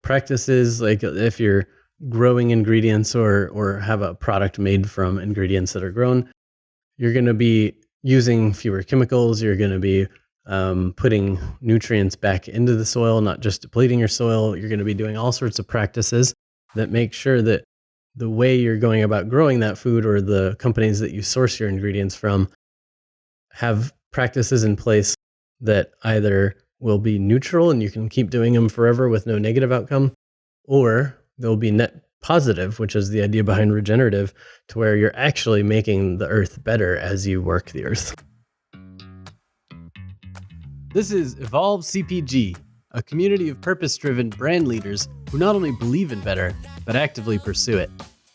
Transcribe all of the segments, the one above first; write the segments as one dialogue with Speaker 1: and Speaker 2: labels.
Speaker 1: practices, like if you're growing ingredients or have a product made from ingredients that are grown, you're going to be using fewer chemicals. You're going to be putting nutrients back into the soil, not just depleting your soil. You're going to be doing all sorts of practices that make sure that the way you're going about growing that food or the companies that you source your ingredients from have practices in place that either will be neutral and you can keep doing them forever with no negative outcome, or they'll be net positive, which is the idea behind regenerative, to where you're actually making the earth better as you work the earth. This is Evolve CPG, a community of purpose-driven brand leaders who not only believe in better, but actively pursue it.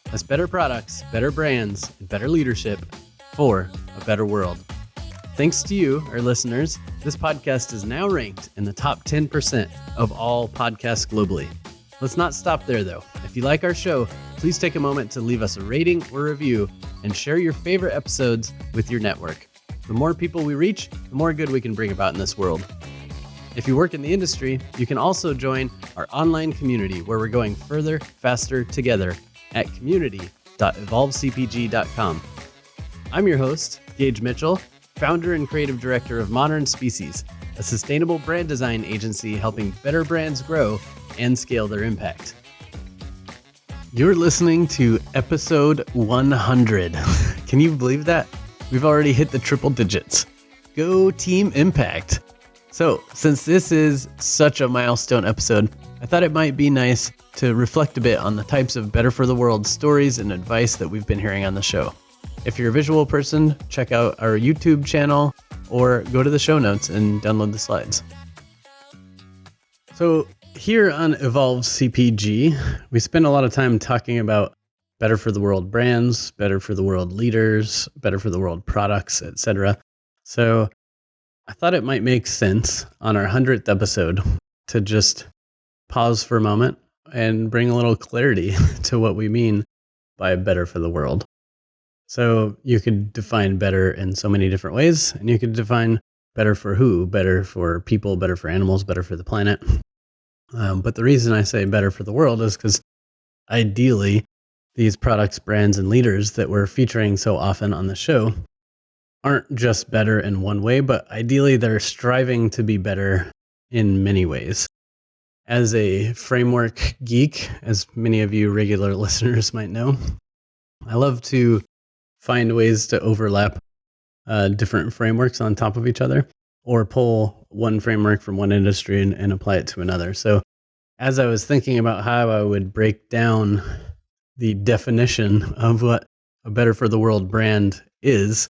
Speaker 1: That's better products, better brands, and better leadership for a better world. Thanks to you, our listeners, this podcast is now ranked in the top 10% of all podcasts globally. Let's not stop there, though. If you like our show, please take a moment to leave us a rating or review and share your favorite episodes with your network. The more people we reach, the more good we can bring about in this world. If you work in the industry, you can also join our online community where we're going further, faster together at community.evolvecpg.com. I'm your host, Gage Mitchell, founder and creative director of Modern Species, a sustainable brand design agency helping better brands grow and scale their impact. You're listening to episode 100. Can you believe that? We've already hit the triple digits. Go Team Impact. So, since this is such a milestone episode, I thought it might be nice to reflect a bit on the types of better for the world stories and advice that we've been hearing on the show. If you're a visual person, check out our YouTube channel or go to the show notes and download the slides. So here on Evolve CPG, we spend a lot of time talking about better for the world brands, better for the world leaders, better for the world products, etc. So I thought it might make sense on our 100th episode to just pause for a moment and bring a little clarity to what we mean by better for the world. So you could define better in so many different ways, and you could define better for who, better for people, better for animals, better for the planet. But the reason I say better for the world is because ideally, these products, brands, and leaders that we're featuring so often on the show aren't just better in one way, but ideally they're striving to be better in many ways. As a framework geek, as many of you regular listeners might know, I love to find ways to overlap different frameworks on top of each other, or pull one framework from one industry and apply it to another. So as I was thinking about how I would break down the definition of what a better for the world brand is,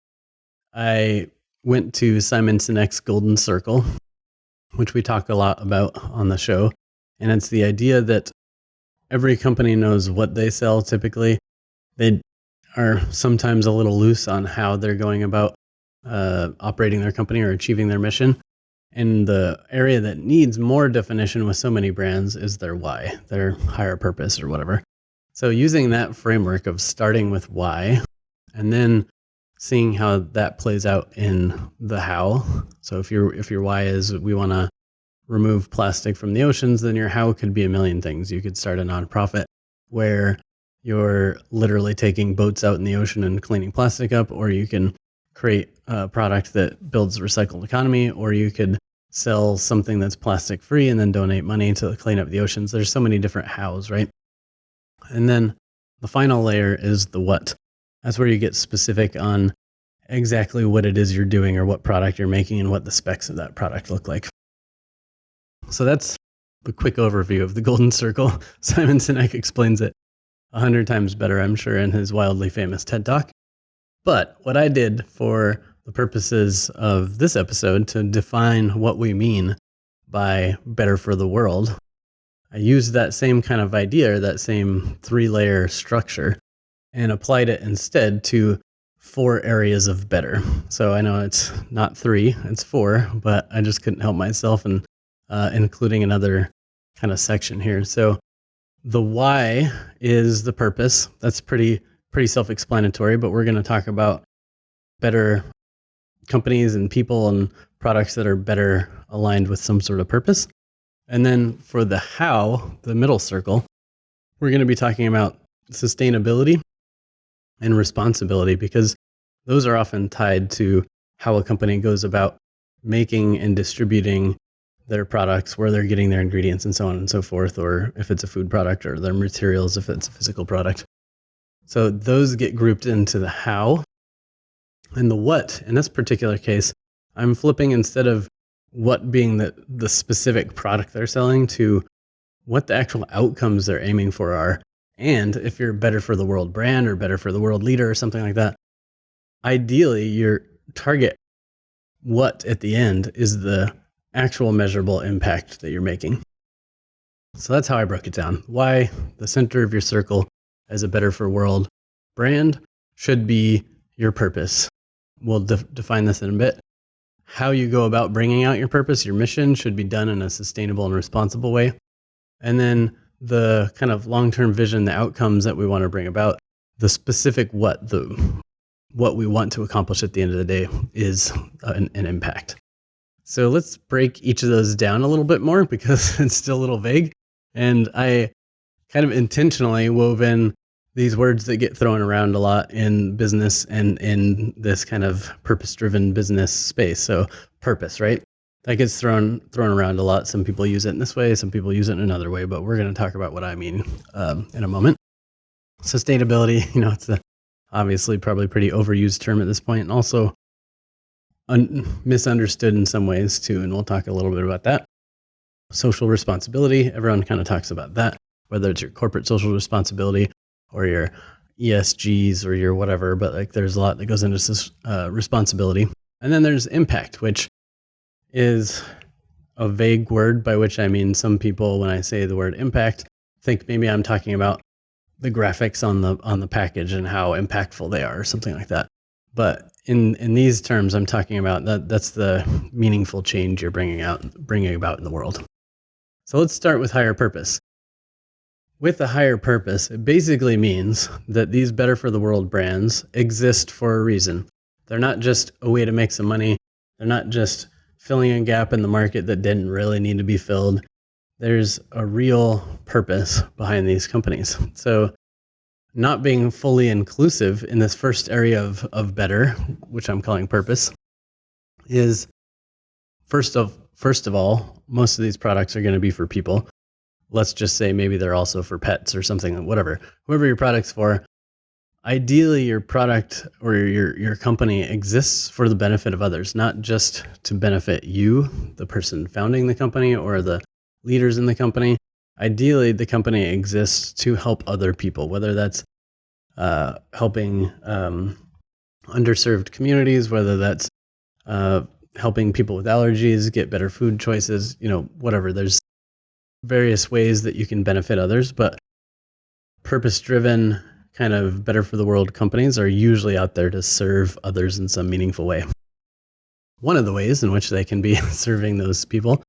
Speaker 1: I went to Simon Sinek's Golden Circle, which we talk a lot about on the show. And it's the idea that every company knows what they sell typically. They are sometimes a little loose on how they're going about operating their company or achieving their mission. And the area that needs more definition with so many brands is their why, their higher purpose or whatever. So using that framework of starting with why, and then seeing how that plays out in the how. So if your why is we want to remove plastic from the oceans, then your how could be a million things. You could start a nonprofit where you're literally taking boats out in the ocean and cleaning plastic up, or you can create a product that builds a recycled economy, or you could sell something that's plastic free and then donate money to clean up the oceans. There's so many different hows, right? And then the final layer is the what. That's where you get specific on exactly what it is you're doing or what product you're making and what the specs of that product look like. So that's a quick overview of the Golden Circle. Simon Sinek explains it 100 times better, I'm sure, in his wildly famous TED Talk. But what I did for the purposes of this episode to define what we mean by better for the world, I used that same kind of idea, that same 3-layer structure, and applied it instead to 4 areas of better. So I know it's not 3, it's 4, but I just couldn't help myself and including another kind of section here. So the why is the purpose. That's pretty self-explanatory, but we're going to talk about better companies and people and products that are better aligned with some sort of purpose. And then for the how, the middle circle, we're going to be talking about sustainability and responsibility, because those are often tied to how a company goes about making and distributing their products, where they're getting their ingredients and so on and so forth, or if it's a food product, or their materials if it's a physical product. So those get grouped into the how. And the what, in this particular case, I'm flipping, instead of what being the specific product they're selling, to what the actual outcomes they're aiming for are. And if you're better for the world brand or better for the world leader or something like that, ideally your target what at the end is the actual measurable impact that you're making. So that's how I broke it down. Why the center of your circle as a better for world brand should be your purpose. We'll define this in a bit. How you go about bringing out your purpose, your mission, should be done in a sustainable and responsible way. And then the kind of long-term vision, the outcomes that we want to bring about, the specific what we want to accomplish at the end of the day is an impact. So let's break each of those down a little bit more, because it's still a little vague. And I kind of intentionally wove in these words that get thrown around a lot in business and in this kind of purpose-driven business space. So purpose, right? That gets thrown around a lot. Some people use it in this way, some people use it in another way, but we're going to talk about what I mean in a moment. Sustainability, it's obviously probably pretty overused term at this point, and also misunderstood in some ways too, and we'll talk a little bit about that. Social responsibility, everyone kind of talks about that, whether it's your corporate social responsibility or your ESGs or your whatever, but like there's a lot that goes into this responsibility. And then there's impact, which is a vague word, by which I mean some people, when I say the word impact, think maybe I'm talking about the graphics on the package and how impactful they are or something like that. But in these terms, I'm talking about that's the meaningful change you're bringing about in the world. So let's start with higher purpose. With a higher purpose, it basically means that these better for the world brands exist for a reason. They're not just a way to make some money. They're not just filling a gap in the market that didn't really need to be filled. There's a real purpose behind these companies. So not being fully inclusive in this first area of better, which I'm calling purpose, is first of all, most of these products are going to be for people. Let's just say maybe they're also for pets or something, whatever. Whoever your product's for, ideally your product or your company exists for the benefit of others, not just to benefit you, the person founding the company, or the leaders in the company. Ideally, the company exists to help other people, whether that's helping underserved communities, whether that's helping people with allergies get better food choices, whatever. There's various ways that you can benefit others, but purpose-driven kind of better for the world companies are usually out there to serve others in some meaningful way. One of the ways in which they can be serving those people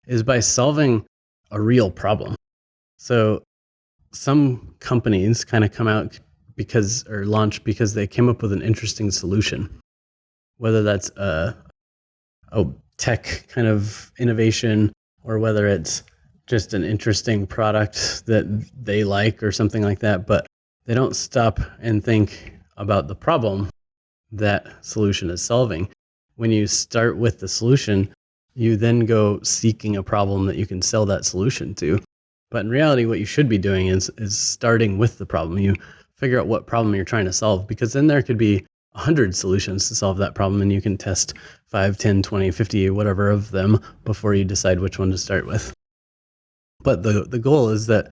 Speaker 1: is by solving a real problem. So some companies kind of come out launch because they came up with an interesting solution, whether that's a tech kind of innovation, or whether it's just an interesting product that they like or something like that, but they don't stop and think about the problem that solution is solving. When you start with the solution, you then go seeking a problem that you can sell that solution to. But in reality, what you should be doing is starting with the problem. You figure out what problem you're trying to solve, because then there could be 100 solutions to solve that problem, and you can test 5, 10, 20, 50, whatever of them before you decide which one to start with. But the goal is that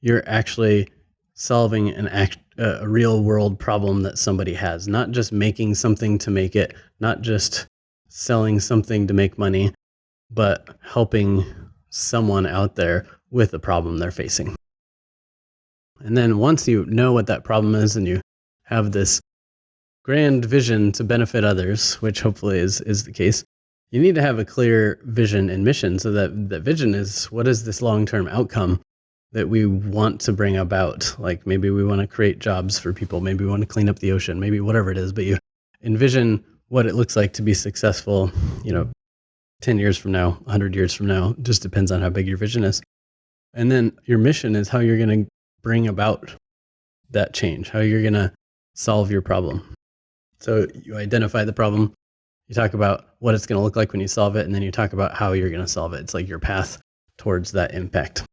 Speaker 1: you're actually solving a real world problem that somebody has, not just making something to make it, not just selling something to make money, but helping someone out there with the problem they're facing. And then once you know what that problem is and you have this grand vision to benefit others, which hopefully is the case, you need to have a clear vision and mission. So that vision is, what is this long-term outcome that we want to bring about? Like maybe we want to create jobs for people, maybe we want to clean up the ocean, maybe whatever it is, but you envision what it looks like to be successful, 10 years from now, 100 years from now. It just depends on how big your vision is. And then your mission is how you're going to bring about that change, how you're going to solve your problem. So you identify the problem, you talk about what it's going to look like when you solve it, and then you talk about how you're going to solve it. It's like your path towards that impact.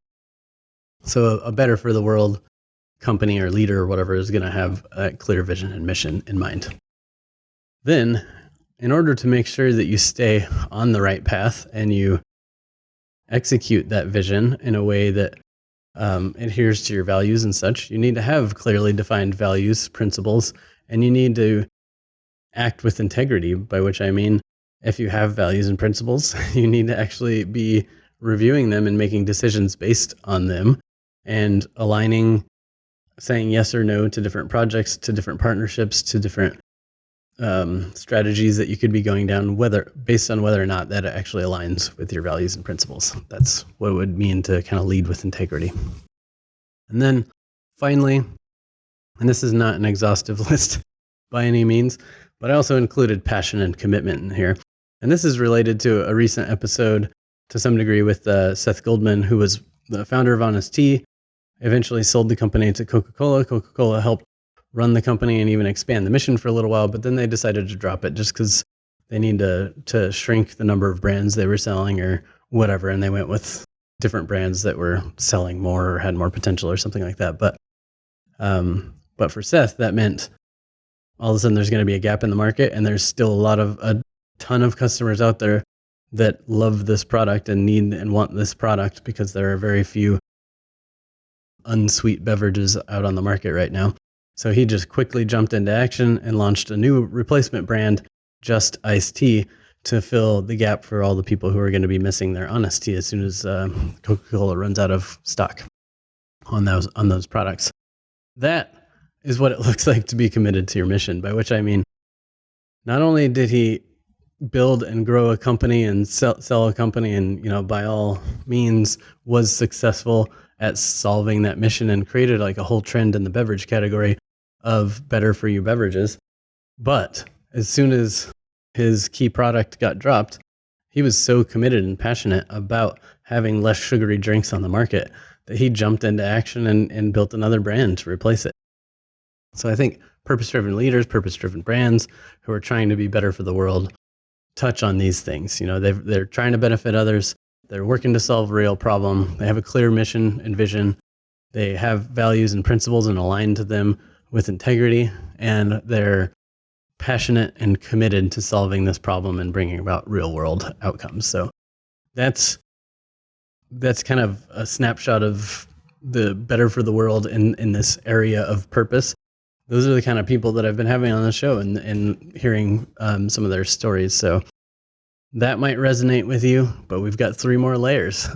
Speaker 1: So a better for the world company or leader or whatever is going to have a clear vision and mission in mind. Then, in order to make sure that you stay on the right path and you execute that vision in a way that adheres to your values and such, you need to have clearly defined values, principles, and you need to act with integrity, by which I mean, if you have values and principles, you need to actually be reviewing them and making decisions based on them and aligning, saying yes or no to different projects, to different partnerships, to different strategies that you could be going down, based on whether or not that actually aligns with your values and principles. That's what it would mean to kind of lead with integrity. And then finally, and this is not an exhaustive list by any means, but I also included passion and commitment in here. And this is related to a recent episode to some degree with Seth Goldman, who was the founder of Honest Tea, eventually sold the company to Coca-Cola. Coca-Cola helped run the company and even expand the mission for a little while, but then they decided to drop it just because they need to shrink the number of brands they were selling or whatever, and they went with different brands that were selling more or had more potential or something like that. But for Seth, that meant all of a sudden there's going to be a gap in the market, and there's still a ton of customers out there that love this product and need and want this product because there are very few unsweet beverages out on the market right now. So he just quickly jumped into action and launched a new replacement brand, Just Iced Tea, to fill the gap for all the people who are going to be missing their Honest Tea as soon as Coca-Cola runs out of stock on those products. That is what it looks like to be committed to your mission, by which I mean, not only did he build and grow a company and sell a company and, by all means was successful at solving that mission and created like a whole trend in the beverage category of better for you beverages. But as soon as his key product got dropped, he was so committed and passionate about having less sugary drinks on the market that he jumped into action and built another brand to replace it. So I think purpose-driven leaders, purpose-driven brands who are trying to be better for the world touch on these things. They're trying to benefit others. They're working to solve a real problem. They have a clear mission and vision. They have values and principles and align to them with integrity, and they're passionate and committed to solving this problem and bringing about real world outcomes. So that's kind of a snapshot of the better for the world in this area of purpose. Those are the kind of people that I've been having on the show and hearing some of their stories. So that might resonate with you, but we've got 3 more layers,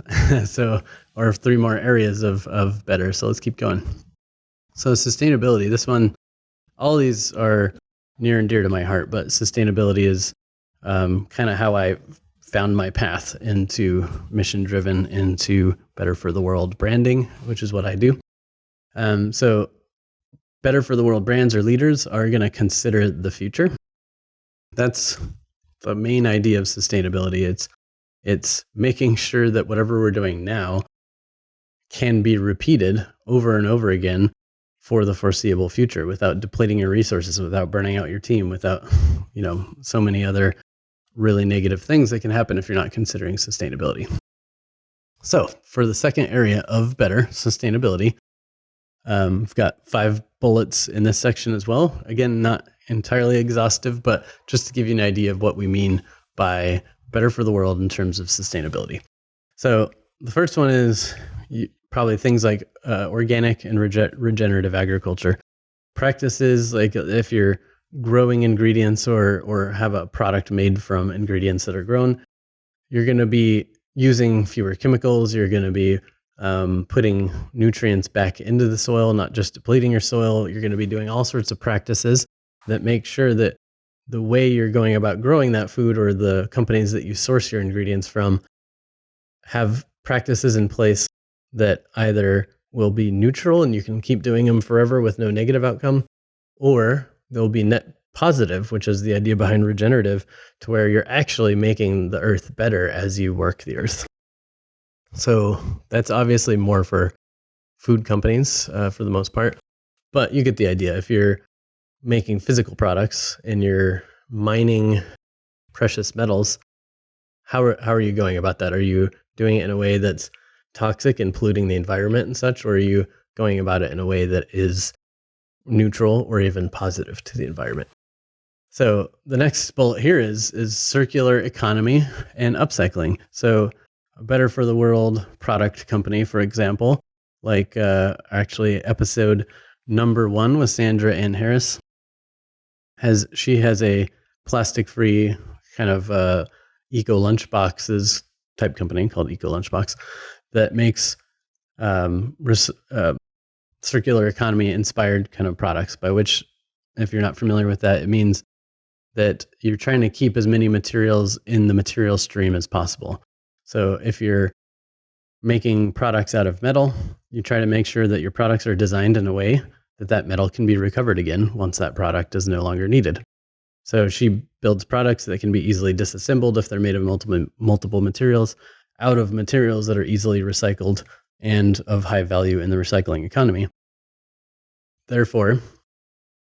Speaker 1: or 3 more areas of better. So let's keep going. So sustainability, this one, all these are near and dear to my heart, but sustainability is kind of how I found my path into mission-driven, into better for the world branding, which is what I do. So better for the world brands or leaders are going to consider the future. That's the main idea of sustainability. It's making sure that whatever we're doing now can be repeated over and over again for the foreseeable future without depleting your resources, without burning out your team, without, so many other really negative things that can happen if you're not considering sustainability. So for the second area of better sustainability, we've got 5 bullets in this section as well. Again, not entirely exhaustive, but just to give you an idea of what we mean by better for the world in terms of sustainability. So the first one is probably things like organic and regenerative agriculture practices. Like if you're growing ingredients or have a product made from ingredients that are grown, you're going to be using fewer chemicals. You're going to be putting nutrients back into the soil, not just depleting your soil. You're going to be doing all sorts of practices that make sure that the way you're going about growing that food or the companies that you source your ingredients from have practices in place that either will be neutral and you can keep doing them forever with no negative outcome, or they'll be net positive, which is the idea behind regenerative, to where you're actually making the earth better as you work the earth. So that's obviously more for food companies for the most part, but you get the idea. If you're making physical products and you're mining precious metals, how are you going about that? Are you doing it in a way that's toxic and polluting the environment and such, or are you going about it in a way that is neutral or even positive to the environment? So the next bullet here is circular economy and upcycling. So a better for the world product company, for example, like actually episode number 1 with Sandra Ann Harris, she has a plastic free kind of eco lunchboxes type company called Eco Lunchbox that makes circular economy inspired kind of products, by which, if you're not familiar with that, it means that you're trying to keep as many materials in the material stream as possible. So if you're making products out of metal, you try to make sure that your products are designed in a way that that metal can be recovered again once that product is no longer needed. So she builds products that can be easily disassembled if they're made of multiple materials, out of materials that are easily recycled and of high value in the recycling economy. Therefore,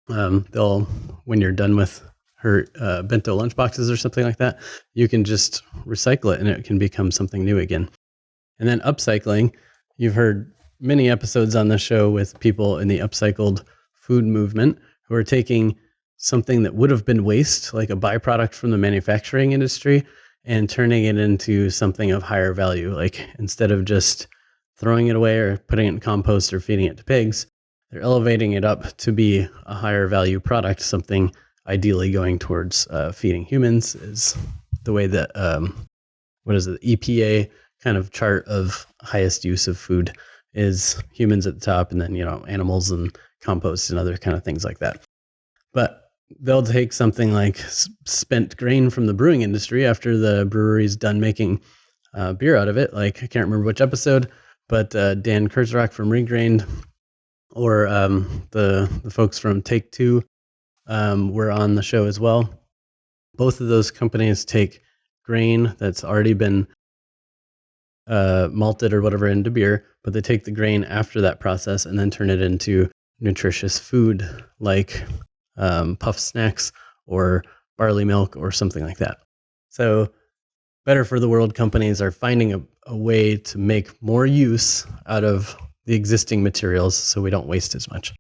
Speaker 1: when you're done with her bento lunchboxes or something like that, you can just recycle it and it can become something new again. And then upcycling, you've heard many episodes on the show with people in the upcycled food movement who are taking something that would have been waste, like a byproduct from the manufacturing industry, and turning it into something of higher value. Like instead of just throwing it away or putting it in compost or feeding it to pigs, they're elevating it up to be a higher value product, something ideally going towards feeding humans, is the way that, EPA kind of chart of highest use of food is humans at the top, and then, animals and compost and other kind of things like that. But they'll take something like spent grain from the brewing industry after the brewery's done making beer out of it. Like, I can't remember which episode, but Dan Kurzrock from Regrained, or the folks from Take Two were on the show as well. Both of those companies take grain that's already been malted or whatever into beer, but they take the grain after that process and then turn it into nutritious food like puff snacks or barley milk or something like that. So better for the world companies are finding a way to make more use out of the existing materials so we don't waste as much.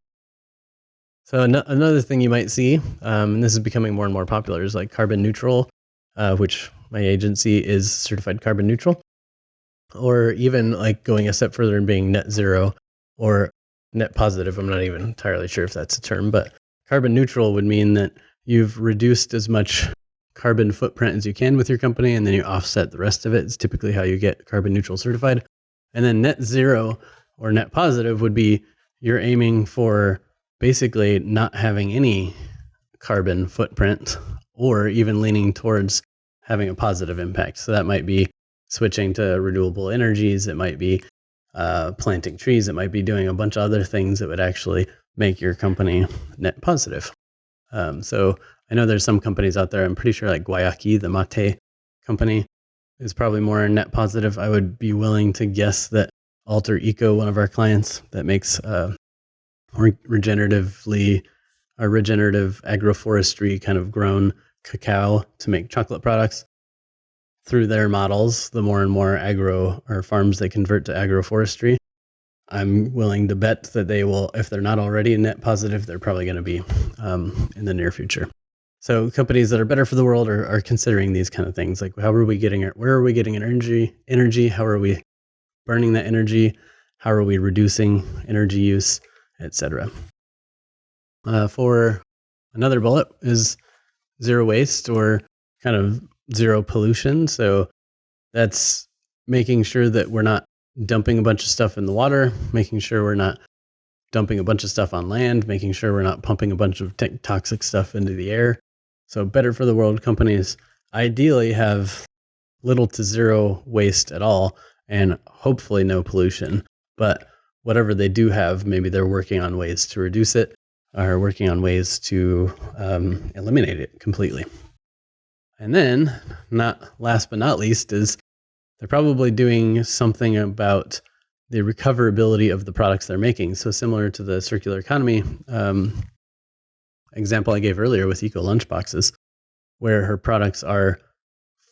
Speaker 1: So another thing you might see, and this is becoming more and more popular, is like carbon neutral, which my agency is certified carbon neutral, or even like going a step further and being net zero or net positive. I'm not even entirely sure if that's a term, but carbon neutral would mean that you've reduced as much carbon footprint as you can with your company, and then you offset the rest of it. It's typically how you get carbon neutral certified. And then net zero or net positive would be you're aiming for basically not having any carbon footprint, or even leaning towards having a positive impact. So that might be switching to renewable energies. It might be planting trees. It might be doing a bunch of other things that would actually make your company net positive. So I know there's some companies out there, I'm pretty sure like Guayaki, the mate company, is probably more net positive. I would be willing to guess that Alter Eco, one of our clients that makes regenerative agroforestry kind of grown cacao to make chocolate products, through their models, the more and more farms they convert to agroforestry, I'm willing to bet that they will, if they're not already net positive, they're probably going to be in the near future. So companies that are better for the world are considering these kind of things, like where are we getting energy? How are we burning that energy? How are we reducing energy use, etc. For another bullet is zero waste, or kind of zero pollution. So that's making sure that we're not dumping a bunch of stuff in the water, making sure we're not dumping a bunch of stuff on land, making sure we're not pumping a bunch of toxic stuff into the air. So better for the world companies ideally have little to zero waste at all, and hopefully no pollution. But whatever they do have, maybe they're working on ways to reduce it. are working on ways to eliminate it completely. And then, not last but not least, is they're probably doing something about the recoverability of the products they're making. So similar to the circular economy example I gave earlier with eco lunchboxes, where her products are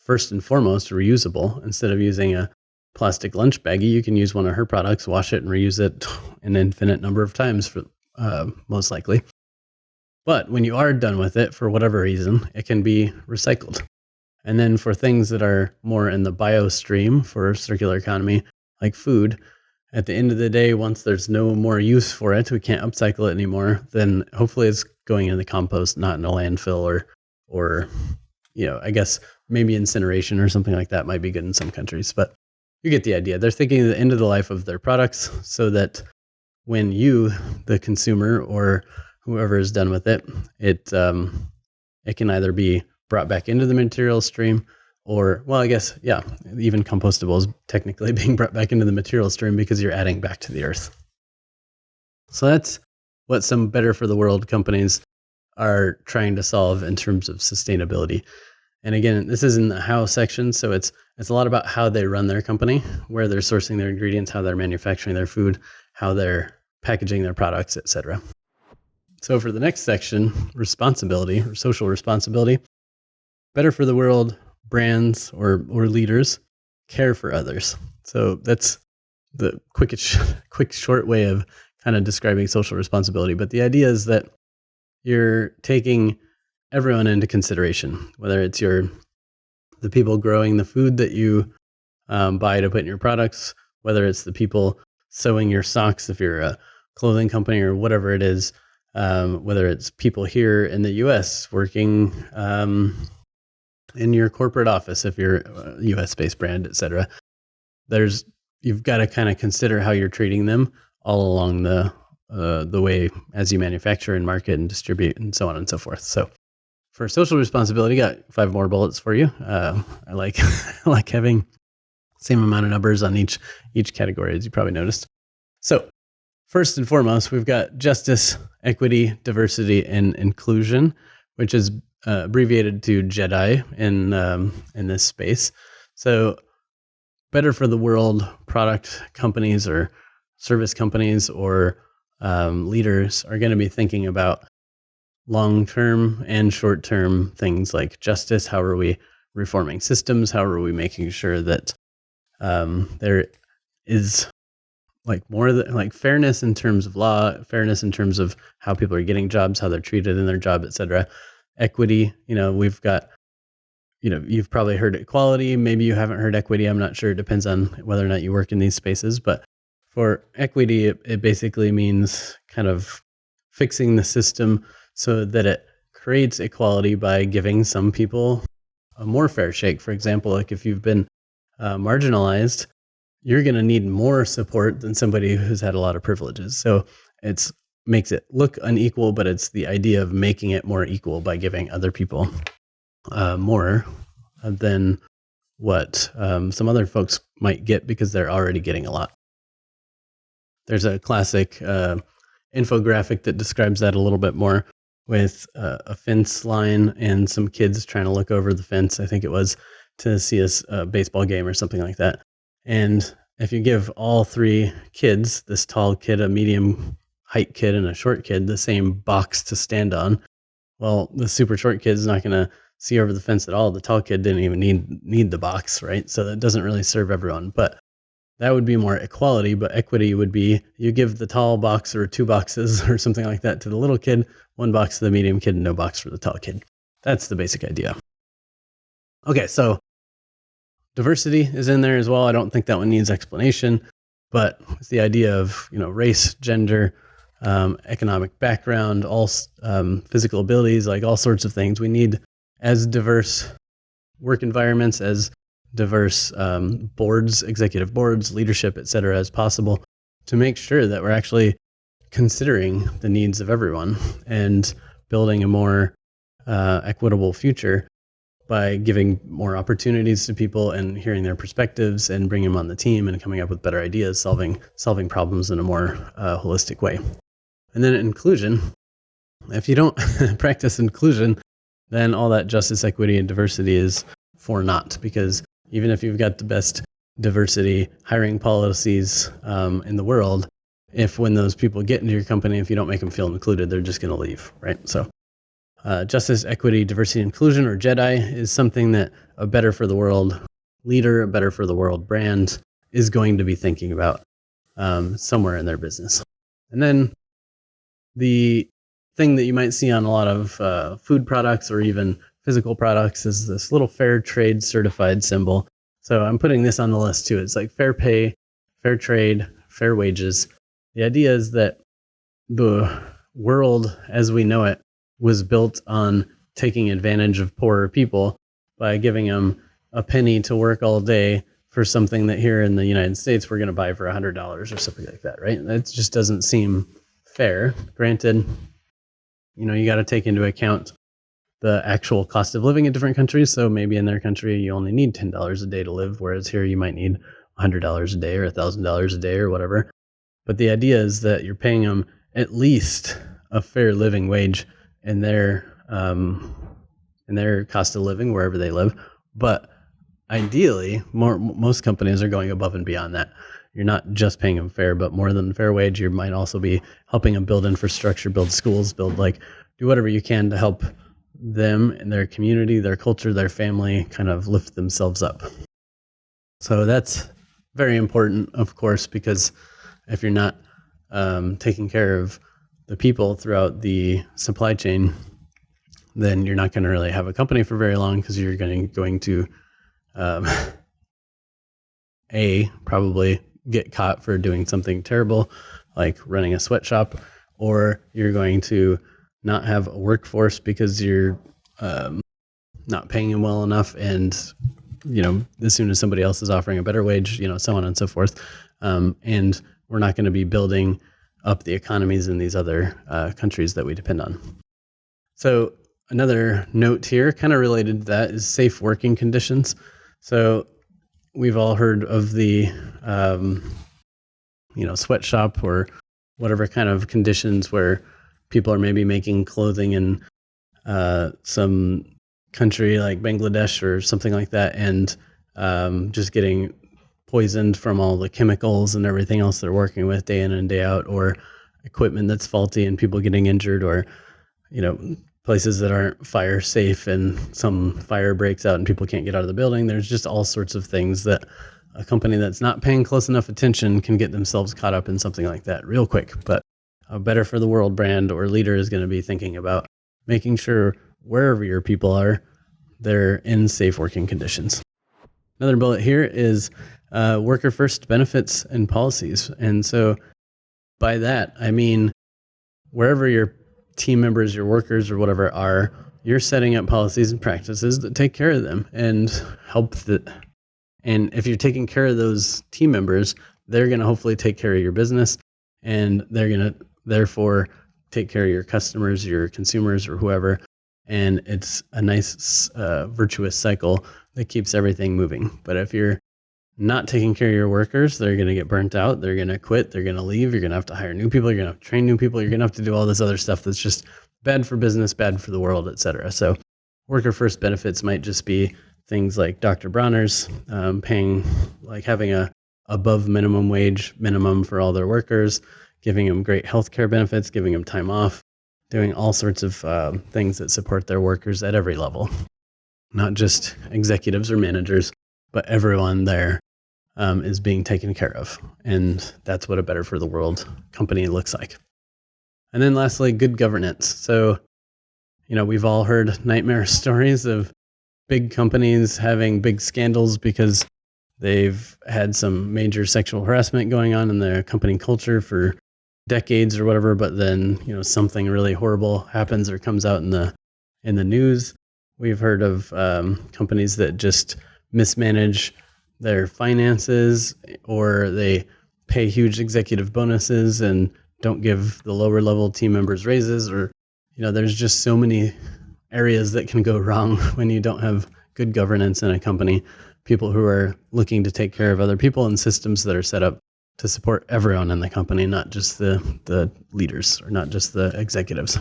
Speaker 1: first and foremost reusable. Instead of using a plastic lunch baggie, you can use one of her products, wash it, and reuse it an infinite number of times, for most likely. But when you are done with it, for whatever reason, it can be recycled. And then for things that are more in the bio stream for circular economy, like food, at the end of the day, once there's no more use for it, we can't upcycle it anymore, then hopefully it's going in the compost, not in a landfill or I guess maybe incineration or something like that might be good in some countries. But you get the idea. They're thinking of the end of the life of their products so that when you, the consumer, or whoever is done with it, it can either be brought back into the material stream, or, well, I guess, yeah, even compostable is technically being brought back into the material stream because you're adding back to the earth. So that's what some better for the world companies are trying to solve in terms of sustainability. And again, this is in the how section, so it's a lot about how they run their company, where they're sourcing their ingredients, how they're manufacturing their food, how they're packaging their products, etc. So for the next section, responsibility or social responsibility, better for the world brands or leaders care for others. So that's the quick short way of kind of describing social responsibility. But the idea is that you're taking everyone into consideration, whether it's the people growing the food that you buy to put in your products, whether it's the people sewing your socks if you're a clothing company or whatever it is, whether it's people here in the U.S. working in your corporate office if you're a US-based brand, etc. You've got to kind of consider how you're treating them all along the way as you manufacture and market and distribute and so on and so forth. So for social responsibility, got 5 more bullets for you. I like having same amount of numbers on each category, as you probably noticed. So first and foremost, we've got justice, equity, diversity, and inclusion, which is abbreviated to JEDI in this space. So better for the world product companies or service companies or leaders are going to be thinking about long-term and short-term things like justice. How are we reforming systems? How are we making sure that there is more fairness in terms of law, fairness in terms of how people are getting jobs, how they're treated in their job, etc. Equity, we've got, you've probably heard equality. Maybe you haven't heard equity. I'm not sure. It depends on whether or not you work in these spaces. But for equity, it basically means kind of fixing the system so that it creates equality by giving some people a more fair shake. For example, like if you've been marginalized, you're going to need more support than somebody who's had a lot of privileges. So it makes it look unequal, but it's the idea of making it more equal by giving other people more than what some other folks might get because they're already getting a lot. There's a classic infographic that describes that a little bit more with a fence line and some kids trying to look over the fence, I think it was, to see a baseball game or something like that. And if you give all 3 kids, this tall kid, a medium height kid, and a short kid, the same box to stand on, well, the super short kid's not going to see over the fence at all. The tall kid didn't even need the box, right? So that doesn't really serve everyone. But that would be more equality. But equity would be you give the tall box or 2 boxes or something like that to the little kid, 1 box to the medium kid, and no box for the tall kid. That's the basic idea. Okay, so diversity is in there as well. I don't think that one needs explanation, but it's the idea of race, gender, economic background, all physical abilities, like all sorts of things. We need as diverse work environments, as diverse boards, executive boards, leadership, et cetera, as possible to make sure that we're actually considering the needs of everyone and building a more equitable future by giving more opportunities to people and hearing their perspectives and bringing them on the team and coming up with better ideas, solving problems in a more holistic way. And then inclusion, If you don't practice inclusion, then all that justice, equity, and diversity is for naught, because even if you've got the best diversity hiring policies in the world, if when those people get into your company, if you don't make them feel included, they're just going to leave, right? So justice, equity, diversity, inclusion, or JEDI, is something that a Better for the World leader, a Better for the World brand is going to be thinking about somewhere in their business. And then the thing that you might see on a lot of food products or even physical products is this little fair trade certified symbol. So I'm putting this on the list too. It's like fair pay, fair trade, fair wages. The idea is that the world as we know it was built on taking advantage of poorer people by giving them a penny to work all day for something that here in the United States we're going to buy for $100 or something like that, right? That just doesn't seem fair. Granted, you got to take into account the actual cost of living in different countries. So maybe in their country you only need $10 a day to live, whereas here you might need $100 a day or $1,000 a day or whatever. But the idea is that you're paying them at least a fair living wage in their cost of living wherever they live. But ideally, most companies are going above and beyond that. You're not just paying them fair, but more than fair wage. You might also be helping them build infrastructure, build schools, do whatever you can to help them and their community, their culture, their family kind of lift themselves up. So that's very important, of course, because if you're not taking care of the people throughout the supply chain, then you're not going to really have a company for very long, because you're going to probably get caught for doing something terrible, like running a sweatshop, or you're going to not have a workforce because you're not paying them well enough, and as soon as somebody else is offering a better wage, so on and so forth, and we're not going to be building up the economies in these other countries that we depend on. So another note here, kind of related to that, is safe working conditions. So we've all heard of the sweatshop or whatever kind of conditions where people are maybe making clothing in some country like Bangladesh or something like that, and just getting poisoned from all the chemicals and everything else they're working with day in and day out, or equipment that's faulty and people getting injured, or places that aren't fire safe and some fire breaks out and people can't get out of the building. There's just all sorts of things that a company that's not paying close enough attention can get themselves caught up in something like that real quick. But a Better for the World brand or leader is going to be thinking about making sure wherever your people are, they're in safe working conditions. Another bullet here is worker first benefits and policies. And so by that, I mean, wherever your team members, your workers or whatever are, you're setting up policies and practices that take care of them and help and if you're taking care of those team members, they're going to hopefully take care of your business, and they're going to therefore take care of your customers, your consumers, or whoever. And it's a nice virtuous cycle that keeps everything moving. But if you're not taking care of your workers, they're going to get burnt out. They're going to quit. They're going to leave. You're going to have to hire new people. You're going to have to train new people. You're going to have to do all this other stuff that's just bad for business, bad for the world, et cetera. So worker first benefits might just be things like Dr. Bronner's paying, like having a above minimum wage minimum for all their workers, giving them great healthcare benefits, giving them time off, doing all sorts of things that support their workers at every level, not just executives or managers, but everyone there is being taken care of. And that's what a Better for the World company looks like. And then lastly, good governance. So, we've all heard nightmare stories of big companies having big scandals because they've had some major sexual harassment going on in their company culture for decades or whatever, but then, something really horrible happens or comes out in the news. We've heard of companies that just mismanage their finances, or they pay huge executive bonuses and don't give the lower level team members raises, or, there's just so many areas that can go wrong when you don't have good governance in a company. People who are looking to take care of other people, and systems that are set up to support everyone in the company, not just the leaders or not just the executives.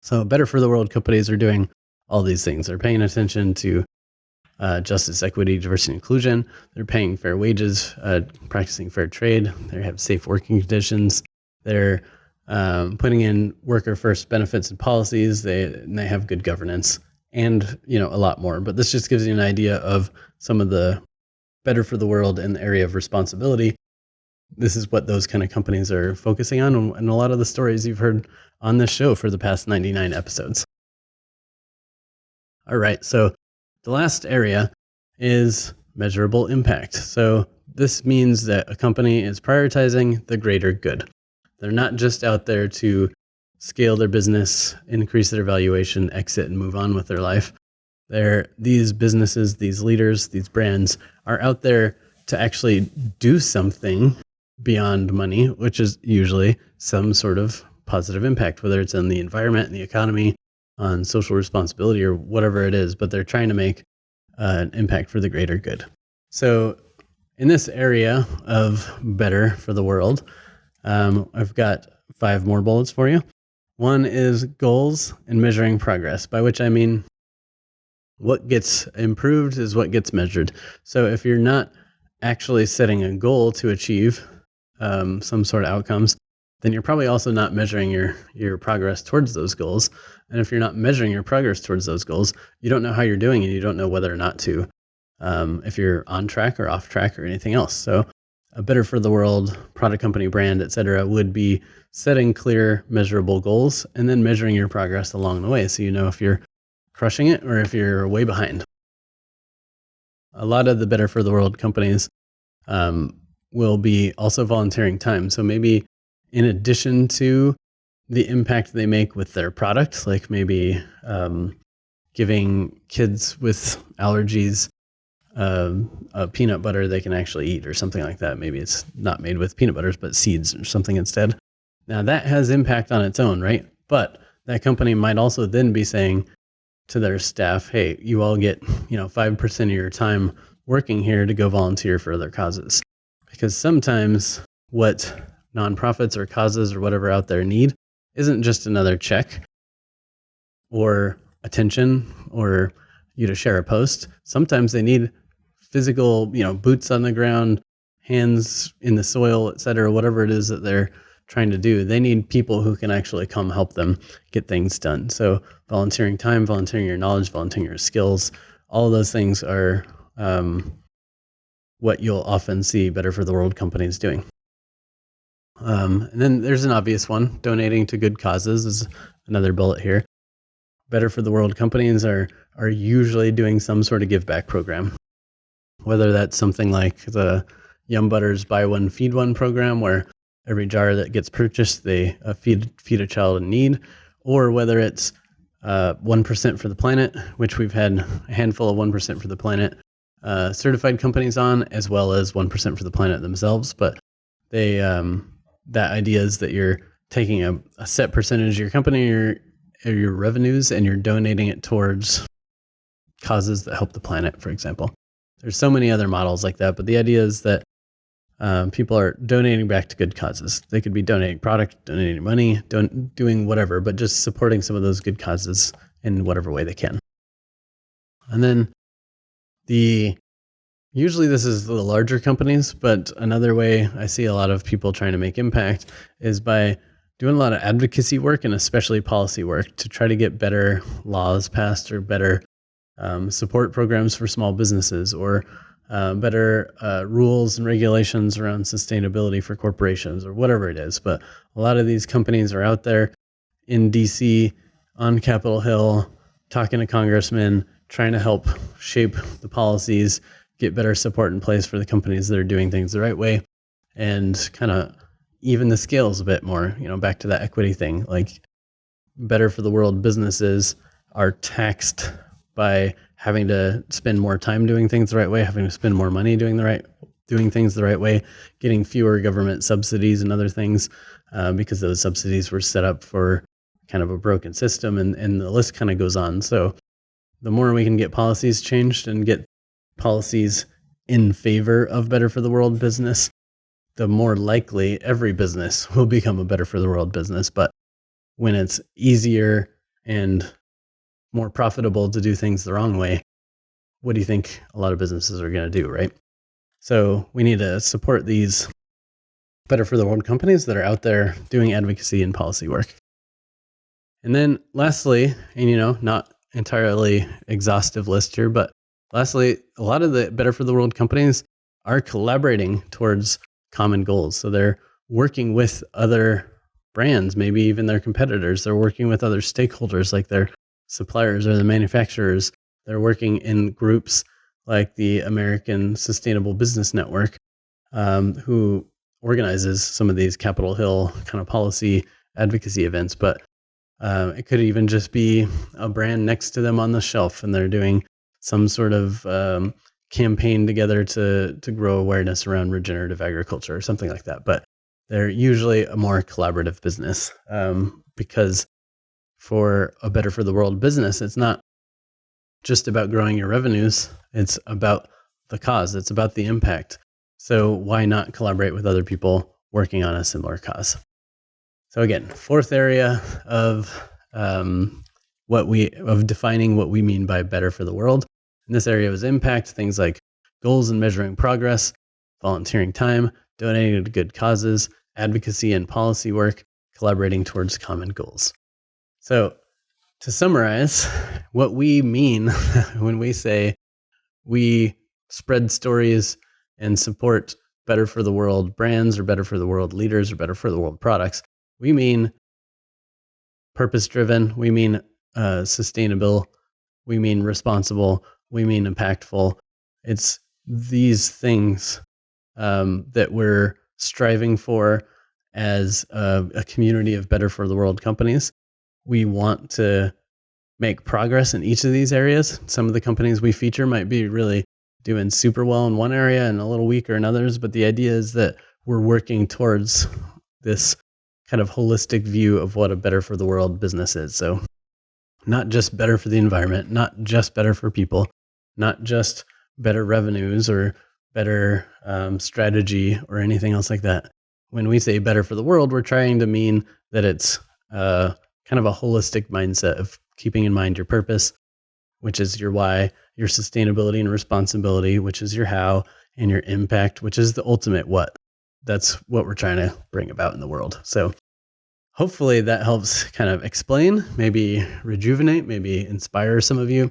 Speaker 1: So better for the world companies are doing all these things. They're paying attention to justice, equity, diversity, and inclusion. They're paying fair wages, practicing fair trade. They have safe working conditions. They're putting in worker first benefits and policies. They have good governance, and a lot more. But this just gives you an idea of some of the better for the world in the area of responsibility. This is what those kind of companies are focusing on, and a lot of the stories you've heard on this show for the past 99 episodes. All right, so the last area is measurable impact. So this means that a company is prioritizing the greater good. They're not just out there to scale their business, increase their valuation, exit, and move on with their life. These businesses, these leaders, these brands are out there to actually do something beyond money, which is usually some sort of positive impact, whether it's on the environment, the economy, on social responsibility, or whatever it is, but they're trying to make an impact for the greater good. So in this area of better for the world, I've got 5 more bullets for you. One is goals and measuring progress, by which I mean what gets improved is what gets measured. So if you're not actually setting a goal to achieve some sort of outcomes, then you're probably also not measuring your progress towards those goals. And if you're not measuring your progress towards those goals, you don't know how you're doing, and you don't know whether or not to, if you're on track or off track or anything else. So a better for the world product company, brand, et cetera, would be setting clear, measurable goals and then measuring your progress along the way, so you know if you're crushing it or if you're way behind. A lot of the better for the world companies will be also volunteering time. So maybe in addition to the impact they make with their products, like maybe giving kids with allergies a peanut butter they can actually eat or something like that. Maybe it's not made with peanut butters, but seeds or something instead. Now that has impact on its own, right? But that company might also then be saying to their staff, hey, you all get 5% of your time working here to go volunteer for other causes. Because sometimes what nonprofits or causes or whatever out there need isn't just another check or attention or you to share a post. Sometimes they need physical, boots on the ground, hands in the soil, et cetera, whatever it is that they're trying to do. They need people who can actually come help them get things done. So volunteering time, volunteering your knowledge, volunteering your skills, all of those things are what you'll often see better for the world companies doing. And then there's an obvious one. Donating to good causes is another bullet here. Better for the world companies are usually doing some sort of give back program, whether that's something like the Yum Butters Buy One Feed One program, where every jar that gets purchased they feed a child in need, or whether it's 1% for the planet, which we've had a handful of 1% for the planet certified companies on, as well as 1% for the planet themselves. But they that idea is that you're taking a set percentage of your company or your revenues and you're donating it towards causes that help the planet, for example. There's so many other models like that, but the idea is that people are donating back to good causes. They could be donating product, donating money, doing whatever, but just supporting some of those good causes in whatever way they can. And then usually this is the larger companies, but another way I see a lot of people trying to make impact is by doing a lot of advocacy work and especially policy work to try to get better laws passed or better support programs for small businesses or better rules and regulations around sustainability for corporations or whatever it is. But a lot of these companies are out there in DC, on Capitol Hill, talking to congressmen, trying to help shape the policies, get better support in place for the companies that are doing things the right way, and kind of even the scales a bit more, back to that equity thing. Like better for the world businesses are taxed by having to spend more time doing things the right way, having to spend more money doing things the right way, getting fewer government subsidies and other things, because those subsidies were set up for kind of a broken system, and the list kind of goes on. So the more we can get policies changed and get policies in favor of better for the world business, the more likely every business will become a better for the world business. But when it's easier and more profitable to do things the wrong way, what do you think a lot of businesses are going to do, right? So we need to support these better for the world companies that are out there doing advocacy and policy work. And then lastly, and not entirely exhaustive list here, but lastly, a lot of the better for the world companies are collaborating towards common goals. So they're working with other brands, maybe even their competitors. They're working with other stakeholders like their suppliers or the manufacturers. They're working in groups like the American Sustainable Business Network, who organizes some of these Capitol Hill kind of policy advocacy events. But it could even just be a brand next to them on the shelf, and they're doing some sort of campaign together to grow awareness around regenerative agriculture or something like that. But they're usually a more collaborative business, because for a better for the world business, it's not just about growing your revenues. It's about the cause. It's about the impact. So why not collaborate with other people working on a similar cause? So again, fourth area of defining what we mean by better for the world. And this area was impact, things like goals and measuring progress, volunteering time, donating to good causes, advocacy and policy work, collaborating towards common goals. So to summarize, what we mean when we say we spread stories and support better for the world brands or better for the world leaders or better for the world products, we mean purpose-driven, we mean sustainable, we mean responsible, we mean impactful. It's these things that we're striving for as a community of better for the world companies. We want to make progress in each of these areas. Some of the companies we feature might be really doing super well in one area and a little weaker in others, but the idea is that we're working towards this kind of holistic view of what a better for the world business is. So not just better for the environment, not just better for people, not just better revenues or better strategy or anything else like that. When we say better for the world, we're trying to mean that it's kind of a holistic mindset of keeping in mind your purpose, which is your why, your sustainability and responsibility, which is your how, and your impact, which is the ultimate what. That's what we're trying to bring about in the world. So hopefully that helps kind of explain, maybe rejuvenate, maybe inspire some of you.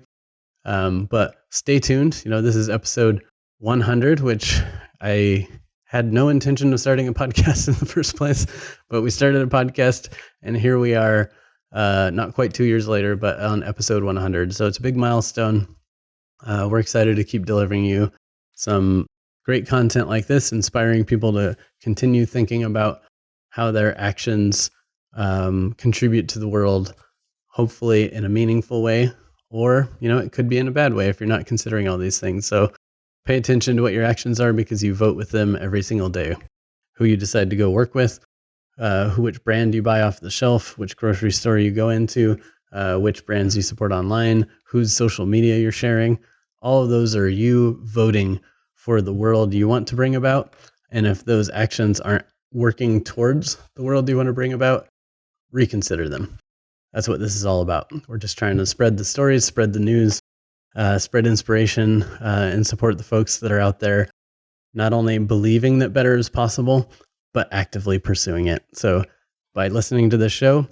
Speaker 1: But stay tuned. This is episode 100, which I had no intention of starting a podcast in the first place, but we started a podcast and here we are, not quite 2 years later, but on episode 100. So it's a big milestone. We're excited to keep delivering you some great content like this, inspiring people to continue thinking about how their actions contribute to the world, hopefully in a meaningful way, or, it could be in a bad way if you're not considering all these things. So pay attention to what your actions are because you vote with them every single day. Who you decide to go work with, which brand you buy off the shelf, which grocery store you go into, which brands you support online, whose social media you're sharing. All of those are you voting for the world you want to bring about. And if those actions aren't working towards the world you want to bring about, reconsider them. That's what this is all about. We're just trying to spread the stories, spread the news, spread inspiration, and support the folks that are out there, not only believing that better is possible, but actively pursuing it. So by listening to this show,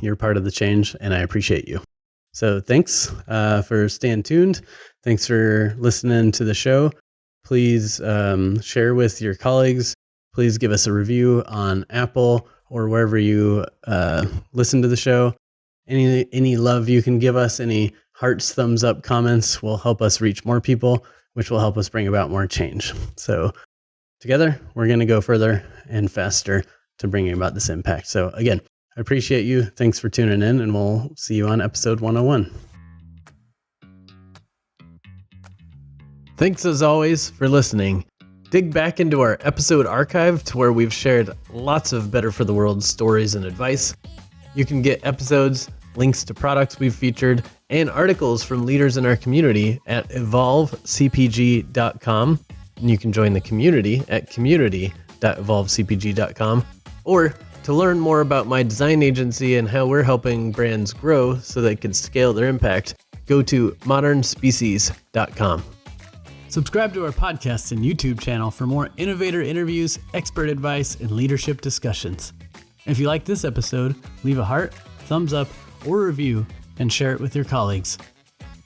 Speaker 1: you're part of the change, and I appreciate you. So thanks for staying tuned. Thanks for listening to the show. Please share with your colleagues. Please give us a review on Apple or wherever you listen to the show. Any love you can give us, any hearts, thumbs up, comments will help us reach more people, which will help us bring about more change. So together, we're going to go further and faster to bringing about this impact. So again, I appreciate you. Thanks for tuning in, and we'll see you on episode 101. Thanks as always for listening. Dig back into our episode archive to where we've shared lots of better for the world stories and advice. You can get episodes, links to products we've featured, and articles from leaders in our community at evolvecpg.com. And you can join the community at community.evolvecpg.com, or
Speaker 2: To learn more about my design agency and how we're helping brands grow so they can scale their impact, go to modernspecies.com.
Speaker 1: Subscribe to our podcast and YouTube channel for more innovator interviews, expert advice, and leadership discussions. If you like this episode, leave a heart, thumbs up, or review, and share it with your colleagues.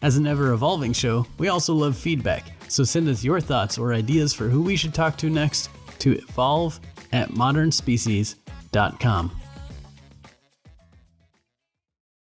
Speaker 1: As an ever-evolving show, we also love feedback, so send us your thoughts or ideas for who we should talk to next to evolve@modernspecies.com.